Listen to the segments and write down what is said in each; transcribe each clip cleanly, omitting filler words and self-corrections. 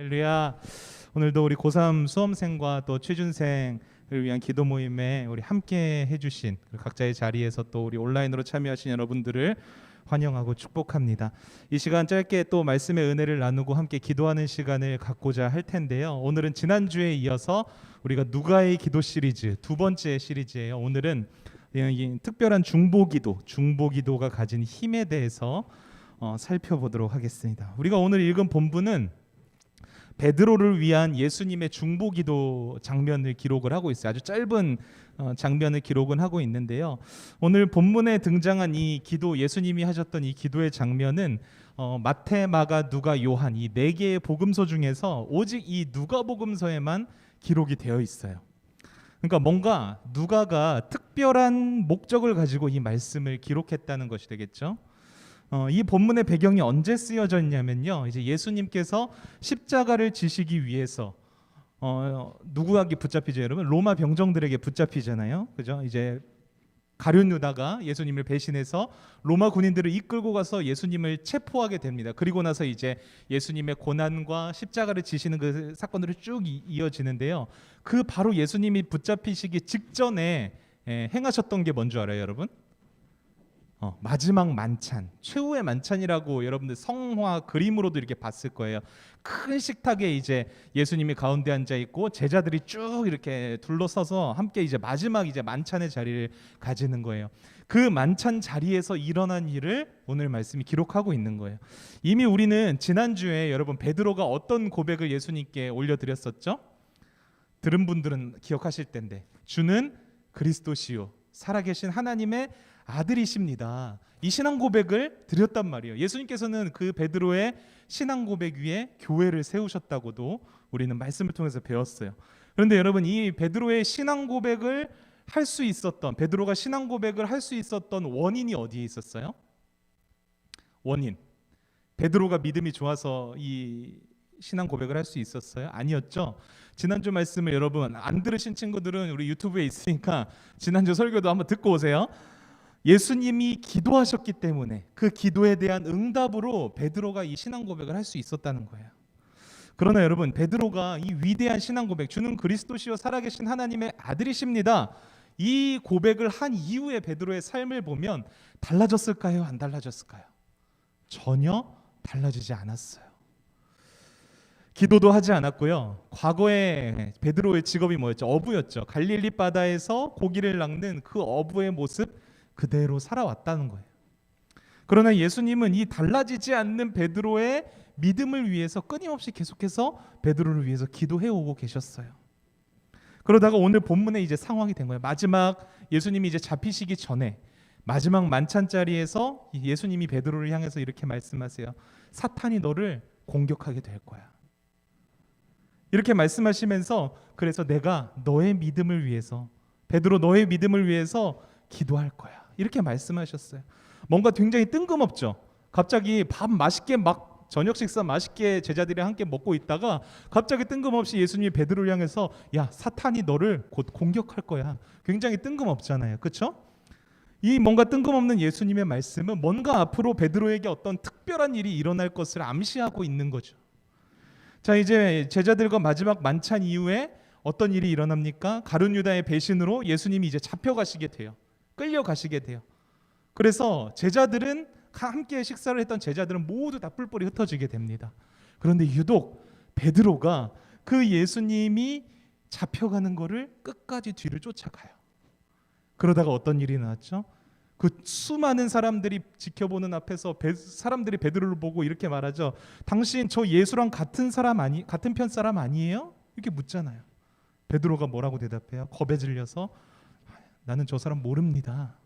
할렐루야. 오늘도 우리 고3 수험생과 또 취준생을 위한 기도 모임에 우리 함께 해주신 각자의 자리에서 또 우리 온라인으로 참여하신 여러분들을 환영하고 축복합니다. 이 시간 짧게 또 말씀의 은혜를 나누고 함께 기도하는 시간을 갖고자 할 텐데요. 오늘은 지난주에 이어서 우리가 누가의 기도 시리즈 두 번째 시리즈예요. 오늘은 이 특별한 중보기도가 가진 힘에 대해서 살펴보도록 하겠습니다. 우리가 오늘 읽은 본문은 베드로를 위한 예수님의 중보기도 장면을 기록을 하고 있어요. 아주 짧은 장면을 기록은 하고 있는데요. 오늘 본문에 등장한 이 기도, 예수님이 하셨던 이 기도의 장면은 마태, 마가, 누가, 요한 이 네 개의 복음서 중에서 오직 이 누가복음서에만 기록이 되어 있어요. 그러니까 뭔가 누가가 특별한 목적을 가지고 이 말씀을 기록했다는 것이 되겠죠. 이 본문의 배경이 언제 쓰여져 있냐면요, 이제 예수님께서 십자가를 지시기 위해서 누구에게 붙잡히죠, 여러분? 로마 병정들에게 붙잡히잖아요, 그죠? 이제 가룟 유다가 예수님을 배신해서 로마 군인들을 이끌고 가서 예수님을 체포하게 됩니다. 그리고 나서 이제 예수님의 고난과 십자가를 지시는 그 사건들이 쭉 이어지는데요. 그 바로 예수님이 붙잡히시기 직전에 행하셨던 게 뭔 줄 알아요, 여러분? 마지막 만찬, 최후의 만찬이라고 여러분들 성화 그림으로도 이렇게 봤을 거예요. 큰 식탁에 이제 예수님이 가운데 앉아 있고 제자들이 쭉 이렇게 둘러서서 함께 이제 마지막 이제 만찬의 자리를 가지는 거예요. 그 만찬 자리에서 일어난 일을 오늘 말씀이 기록하고 있는 거예요. 이미 우리는 지난주에 여러분 베드로가 어떤 고백을 예수님께 올려드렸었죠? 들은 분들은 기억하실 텐데, 주는 그리스도시요 살아계신 하나님의 아들이십니다. 이 신앙 고백을 드렸단 말이에요. 예수님께서는 그 베드로의 신앙 고백 위에 교회를 세우셨다고도 우리는 말씀을 통해서 배웠어요. 그런데 여러분, 이 베드로의 신앙 고백을 할 수 있었던, 베드로가 신앙 고백을 할 수 있었던 원인이 어디에 있었어요? 원인. 베드로가 믿음이 좋아서 이 신앙 고백을 할 수 있었어요? 아니었죠. 지난주 말씀을 여러분 안 들으신 친구들은 우리 유튜브에 있으니까 지난주 설교도 한번 듣고 오세요. 예수님이 기도하셨기 때문에 그 기도에 대한 응답으로 베드로가 이 신앙 고백을 할 수 있었다는 거예요. 그러나 여러분, 베드로가 이 위대한 신앙 고백, 주는 그리스도시요 살아계신 하나님의 아들이십니다, 이 고백을 한 이후에 베드로의 삶을 보면 달라졌을까요? 안 달라졌을까요? 전혀 달라지지 않았어요. 기도도 하지 않았고요. 과거에 베드로의 직업이 뭐였죠? 어부였죠. 갈릴리 바다에서 고기를 낚는 그 어부의 모습 그대로 살아왔다는 거예요. 그러나 예수님은 이 달라지지 않는 베드로의 믿음을 위해서 끊임없이 계속해서 베드로를 위해서 기도해오고 계셨어요. 그러다가 오늘 본문에 이제 상황이 된 거예요. 마지막 예수님이 이제 잡히시기 전에 마지막 만찬 자리에서 예수님이 베드로를 향해서 이렇게 말씀하세요. 사탄이 너를 공격하게 될 거야. 이렇게 말씀하시면서 그래서 내가 너의 믿음을 위해서, 베드로 너의 믿음을 위해서 기도할 거야, 이렇게 말씀하셨어요. 뭔가 굉장히 뜬금없죠. 갑자기 밥 맛있게 막 저녁 식사 맛있게 제자들이랑 함께 먹고 있다가 갑자기 뜬금없이 예수님이 베드로를 향해서 야, 사탄이 너를 곧 공격할 거야. 굉장히 뜬금없잖아요, 그렇죠? 이 뭔가 뜬금없는 예수님의 말씀은 뭔가 앞으로 베드로에게 어떤 특별한 일이 일어날 것을 암시하고 있는 거죠. 자, 이제 제자들과 마지막 만찬 이후에 어떤 일이 일어납니까? 가룟 유다의 배신으로 예수님이 이제 잡혀가시게 돼요. 끌려가시게 돼요. 그래서 제자들은 함께 식사를 했던 제자들은 모두 다 뿔뿔이 흩어지게 됩니다. 그런데 유독 베드로가 그 예수님이 잡혀가는 거를 끝까지 뒤를 쫓아가요. 그러다가 어떤 일이 나왔죠? 그 수많은 사람들이 지켜보는 앞에서 사람들이 베드로를 보고 이렇게 말하죠. 당신 저 예수랑 같은 편 사람 아니에요? 이렇게 묻잖아요. 베드로가 뭐라고 대답해요? 겁에 질려서 나는 저 사람 모릅니다.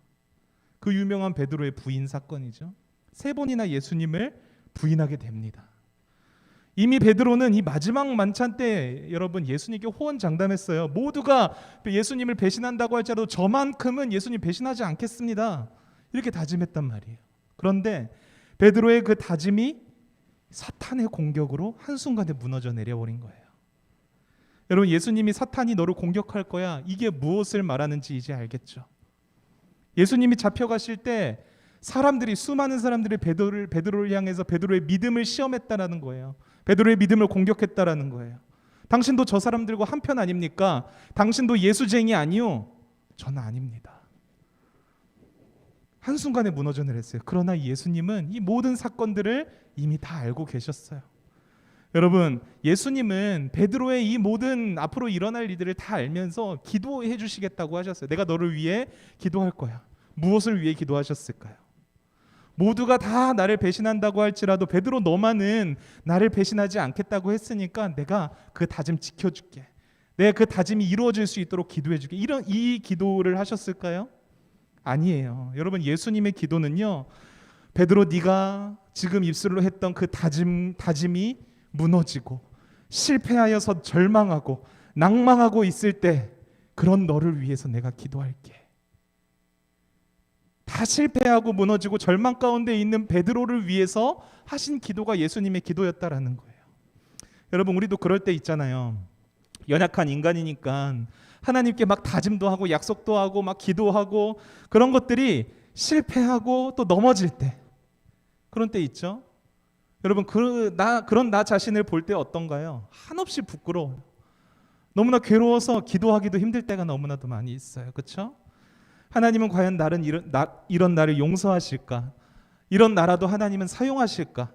그 유명한 베드로의 부인 사건이죠. 3번이나 예수님을 부인하게 됩니다. 이미 베드로는 이 마지막 만찬 때 여러분 예수님께 호언장담했어요. 모두가 예수님을 배신한다고 할지라도 저만큼은 예수님 배신하지 않겠습니다, 이렇게 다짐했단 말이에요. 그런데 베드로의 그 다짐이 사탄의 공격으로 한순간에 무너져 내려버린 거예요. 여러분, 예수님이 사탄이 너를 공격할 거야, 이게 무엇을 말하는지 이제 알겠죠? 예수님이 잡혀가실 때 사람들이, 수많은 사람들이 베드로를 향해서 베드로의 믿음을 시험했다라는 거예요. 베드로의 믿음을 공격했다라는 거예요. 당신도 저 사람들과 한편 아닙니까? 당신도 예수쟁이 아니요? 저는 아닙니다. 한순간에 무너져 내렸어요. 그러나 예수님은 이 모든 사건들을 이미 다 알고 계셨어요. 여러분, 예수님은 베드로의 이 모든 앞으로 일어날 일들을 다 알면서 기도해 주시겠다고 하셨어요. 내가 너를 위해 기도할 거야. 무엇을 위해 기도하셨을까요? 모두가 다 나를 배신한다고 할지라도 베드로 너만은 나를 배신하지 않겠다고 했으니까 내가 그 다짐 지켜줄게. 내가 그 다짐이 이루어질 수 있도록 기도해줄게. 이 기도를 하셨을까요? 아니에요. 여러분, 예수님의 기도는요, 베드로 네가 지금 입술로 했던 그 다짐이 무너지고 실패하여서 절망하고 낭망하고 있을 때 그런 너를 위해서 내가 기도할게. 다 실패하고 무너지고 절망 가운데 있는 베드로를 위해서 하신 기도가 예수님의 기도였다라는 거예요. 여러분, 우리도 그럴 때 있잖아요. 연약한 인간이니까 하나님께 막 다짐도 하고 약속도 하고 막 기도하고 그런 것들이 실패하고 또 넘어질 때, 그런 때 있죠. 여러분, 그런 나 자신을 볼 때 어떤가요? 한없이 부끄러워요. 너무나 괴로워서 기도하기도 힘들 때가 너무나도 많이 있어요. 그렇죠? 하나님은 과연 이런 나를 용서하실까? 이런 나라도 하나님은 사용하실까?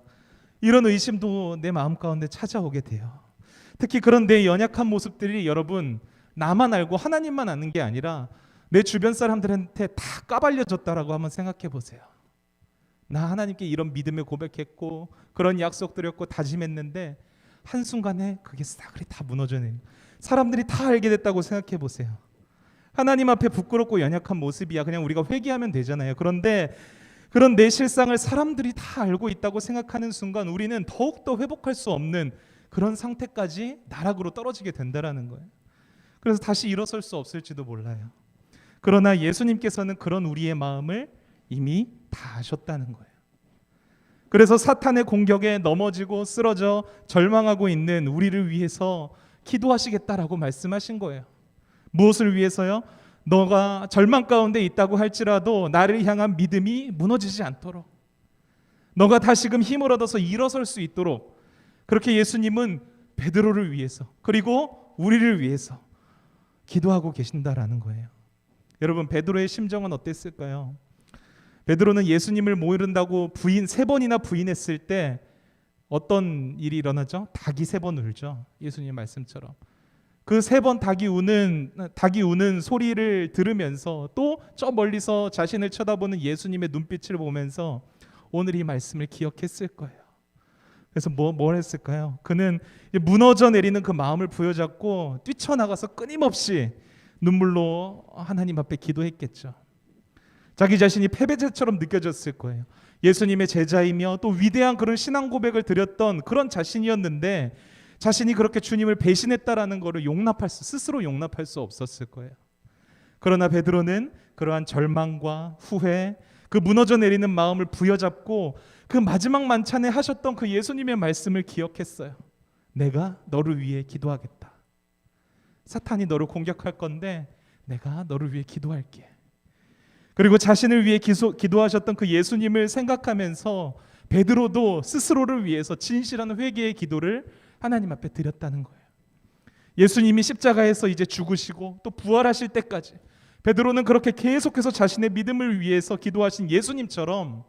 이런 의심도 내 마음 가운데 찾아오게 돼요. 특히 그런 내 연약한 모습들이 여러분, 나만 알고 하나님만 아는 게 아니라 내 주변 사람들한테 다 까발려졌다라고 한번 생각해 보세요. 나 하나님께 이런 믿음을 고백했고 그런 약속드렸고 다짐했는데 한순간에 그게 싸그리 다 무너져내는, 사람들이 다 알게 됐다고 생각해 보세요. 하나님 앞에 부끄럽고 연약한 모습이야. 그냥 우리가 회개하면 되잖아요. 그런데 그런 내 실상을 사람들이 다 알고 있다고 생각하는 순간 우리는 더욱더 회복할 수 없는 그런 상태까지 나락으로 떨어지게 된다라는 거예요. 그래서 다시 일어설 수 없을지도 몰라요. 그러나 예수님께서는 그런 우리의 마음을 이미 다 아셨다는 거예요. 그래서 사탄의 공격에 넘어지고 쓰러져 절망하고 있는 우리를 위해서 기도하시겠다라고 말씀하신 거예요. 무엇을 위해서요? 너가 절망 가운데 있다고 할지라도 나를 향한 믿음이 무너지지 않도록, 너가 다시금 힘을 얻어서 일어설 수 있도록, 그렇게 예수님은 베드로를 위해서 그리고 우리를 위해서 기도하고 계신다라는 거예요. 여러분, 베드로의 심정은 어땠을까요? 베드로는 예수님을 모른다고 3번이나 부인했을 때 어떤 일이 일어나죠? 닭이 3번 울죠. 예수님 말씀처럼. 그 3번 닭이 우는 소리를 들으면서 또 저 멀리서 자신을 쳐다보는 예수님의 눈빛을 보면서 오늘 이 말씀을 기억했을 거예요. 그래서 뭘 했을까요? 그는 무너져 내리는 그 마음을 부여잡고 뛰쳐나가서 끊임없이 눈물로 하나님 앞에 기도했겠죠. 자기 자신이 패배자처럼 느껴졌을 거예요. 예수님의 제자이며 또 위대한 그런 신앙 고백을 드렸던 그런 자신이었는데 자신이 그렇게 주님을 배신했다라는 것을 스스로 용납할 수 없었을 거예요. 그러나 베드로는 그러한 절망과 후회, 그 무너져 내리는 마음을 부여잡고 그 마지막 만찬에 하셨던 그 예수님의 말씀을 기억했어요. 내가 너를 위해 기도하겠다. 사탄이 너를 공격할 건데 내가 너를 위해 기도할게. 그리고 자신을 위해 기도하셨던 그 예수님을 생각하면서 베드로도 스스로를 위해서 진실한 회개의 기도를 하나님 앞에 드렸다는 거예요. 예수님이 십자가에서 이제 죽으시고 또 부활하실 때까지 베드로는 그렇게 계속해서 자신의 믿음을 위해서 기도하신 예수님처럼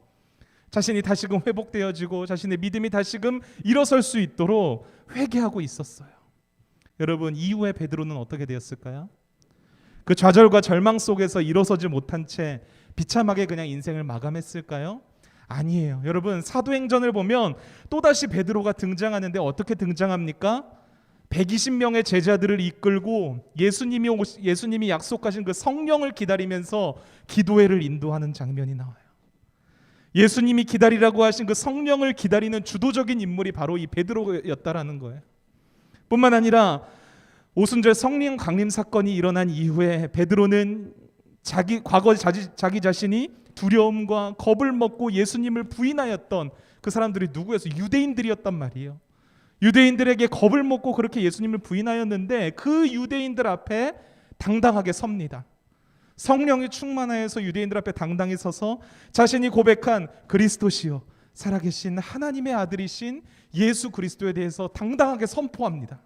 자신이 다시금 회복되어지고 자신의 믿음이 다시금 일어설 수 있도록 회개하고 있었어요. 여러분, 이후에 베드로는 어떻게 되었을까요? 그 좌절과 절망 속에서 일어서지 못한 채 비참하게 그냥 인생을 마감했을까요? 아니에요. 여러분, 사도행전을 보면 또다시 베드로가 등장하는데 어떻게 등장합니까? 120명의 제자들을 이끌고 예수님이 약속하신 그 성령을 기다리면서 기도회를 인도하는 장면이 나와요. 예수님이 기다리라고 하신 그 성령을 기다리는 주도적인 인물이 바로 이 베드로였다라는 거예요. 뿐만 아니라 오순절 성령 강림 사건이 일어난 이후에 베드로는 자기 자신이 두려움과 겁을 먹고 예수님을 부인하였던 그 사람들이 누구였어요? 유대인들이었단 말이에요. 유대인들에게 겁을 먹고 그렇게 예수님을 부인하였는데 그 유대인들 앞에 당당하게 섭니다. 성령이 충만하여서 유대인들 앞에 당당히 서서 자신이 고백한 그리스도시요 살아계신 하나님의 아들이신 예수 그리스도에 대해서 당당하게 선포합니다.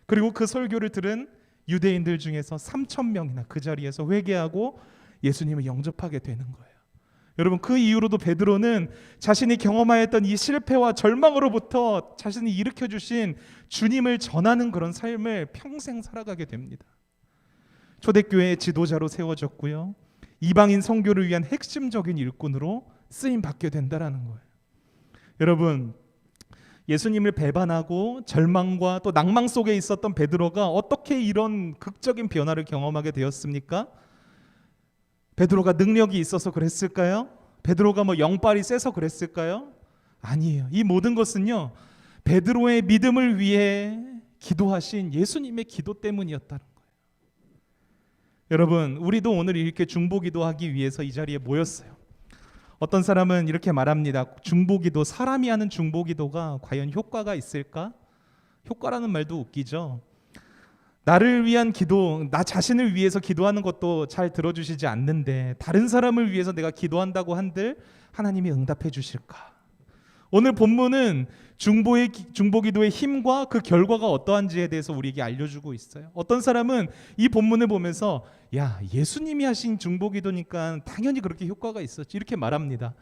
그리고 그 설교를 들은 유대인들 중에서 3,000명이나 그 자리에서 회개하고 예수님을 영접하게 되는 거예요. 여러분, 그 이후로도 베드로는 자신이 경험하였던 이 실패와 절망으로부터 자신이 일으켜주신 주님을 전하는 그런 삶을 평생 살아가게 됩니다. 초대교회의 지도자로 세워졌고요, 이방인 선교를 위한 핵심적인 일꾼으로 쓰임받게 된다라는 거예요. 여러분, 예수님을 배반하고 절망과 또 낭망 속에 있었던 베드로가 어떻게 이런 극적인 변화를 경험하게 되었습니까? 베드로가 능력이 있어서 그랬을까요? 베드로가 영빨이 세서 그랬을까요? 아니에요. 이 모든 것은요, 베드로의 믿음을 위해 기도하신 예수님의 기도 때문이었다는 거예요. 여러분, 우리도 오늘 이렇게 중보기도하기 위해서 이 자리에 모였어요. 어떤 사람은 이렇게 말합니다. 중보기도, 사람이 하는 중보기도가 과연 효과가 있을까? 효과라는 말도 웃기죠. 나를 위한 기도, 나 자신을 위해서 기도하는 것도 잘 들어주시지 않는데 다른 사람을 위해서 내가 기도한다고 한들 하나님이 응답해 주실까? 오늘 본문은 중보기도의 힘과 그 결과가 어떠한지에 대해서 우리에게 알려주고 있어요. 어떤 사람은 이 본문을 보면서 야, 예수님이 하신 중보기도니까 당연히 그렇게 효과가 있었지, 이렇게 말합니다.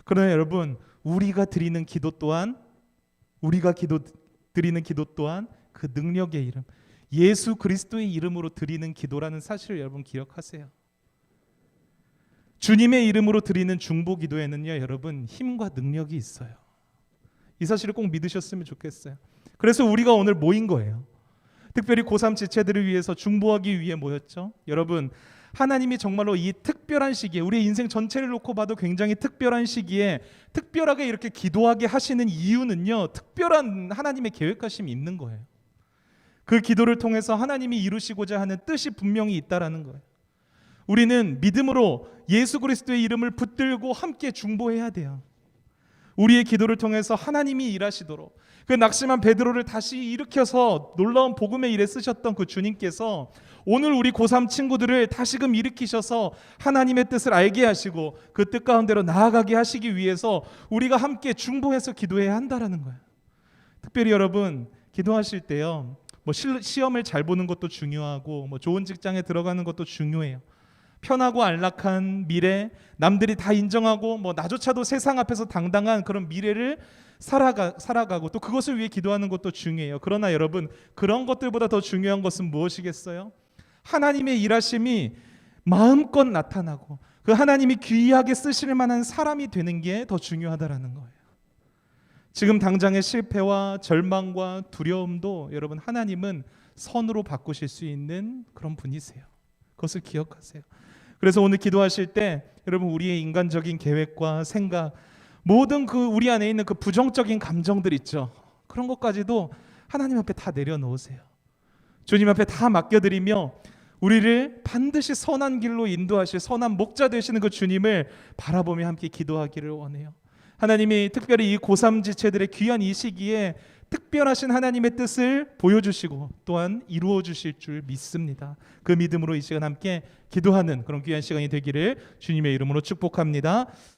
그러나 여러분, 우리가 드리는 기도 또한 그 능력의 이름, 예수 그리스도의 이름으로 드리는 기도라는 사실을 여러분 기억하세요. 주님의 이름으로 드리는 중보기도에는요, 여러분, 힘과 능력이 있어요. 이 사실을 꼭 믿으셨으면 좋겠어요. 그래서 우리가 오늘 모인 거예요. 특별히 고3 지체들을 위해서 중보하기 위해 모였죠. 여러분, 하나님이 정말로 이 특별한 시기에, 우리 인생 전체를 놓고 봐도 굉장히 특별한 시기에 특별하게 이렇게 기도하게 하시는 이유는요, 특별한 하나님의 계획하심이 있는 거예요. 그 기도를 통해서 하나님이 이루시고자 하는 뜻이 분명히 있다라는 거예요. 우리는 믿음으로 예수 그리스도의 이름을 붙들고 함께 중보해야 돼요. 우리의 기도를 통해서 하나님이 일하시도록, 그 낙심한 베드로를 다시 일으켜서 놀라운 복음의 일에 쓰셨던 그 주님께서 오늘 우리 고3 친구들을 다시금 일으키셔서 하나님의 뜻을 알게 하시고 그 뜻 가운데로 나아가게 하시기 위해서 우리가 함께 중보해서 기도해야 한다라는 거예요. 특별히 여러분, 기도하실 때요, 시험을 잘 보는 것도 중요하고 좋은 직장에 들어가는 것도 중요해요. 편하고 안락한 미래, 남들이 다 인정하고 나조차도 세상 앞에서 당당한 그런 미래를 살아가고 또 그것을 위해 기도하는 것도 중요해요. 그러나 여러분, 그런 것들보다 더 중요한 것은 무엇이겠어요? 하나님의 일하심이 마음껏 나타나고 그 하나님이 귀하게 쓰실 만한 사람이 되는 게 더 중요하다라는 거예요. 지금 당장의 실패와 절망과 두려움도 여러분, 하나님은 선으로 바꾸실 수 있는 그런 분이세요. 그것을 기억하세요. 그래서 오늘 기도하실 때 여러분, 우리의 인간적인 계획과 생각, 모든 그 우리 안에 있는 그 부정적인 감정들 있죠. 그런 것까지도 하나님 앞에 다 내려놓으세요. 주님 앞에 다 맡겨드리며 우리를 반드시 선한 길로 인도하실 선한 목자 되시는 그 주님을 바라보며 함께 기도하기를 원해요. 하나님이 특별히 이 고3 지체들의 귀한 이 시기에 특별하신 하나님의 뜻을 보여주시고 또한 이루어 주실 줄 믿습니다. 그 믿음으로 이 시간 함께 기도하는 그런 귀한 시간이 되기를 주님의 이름으로 축복합니다.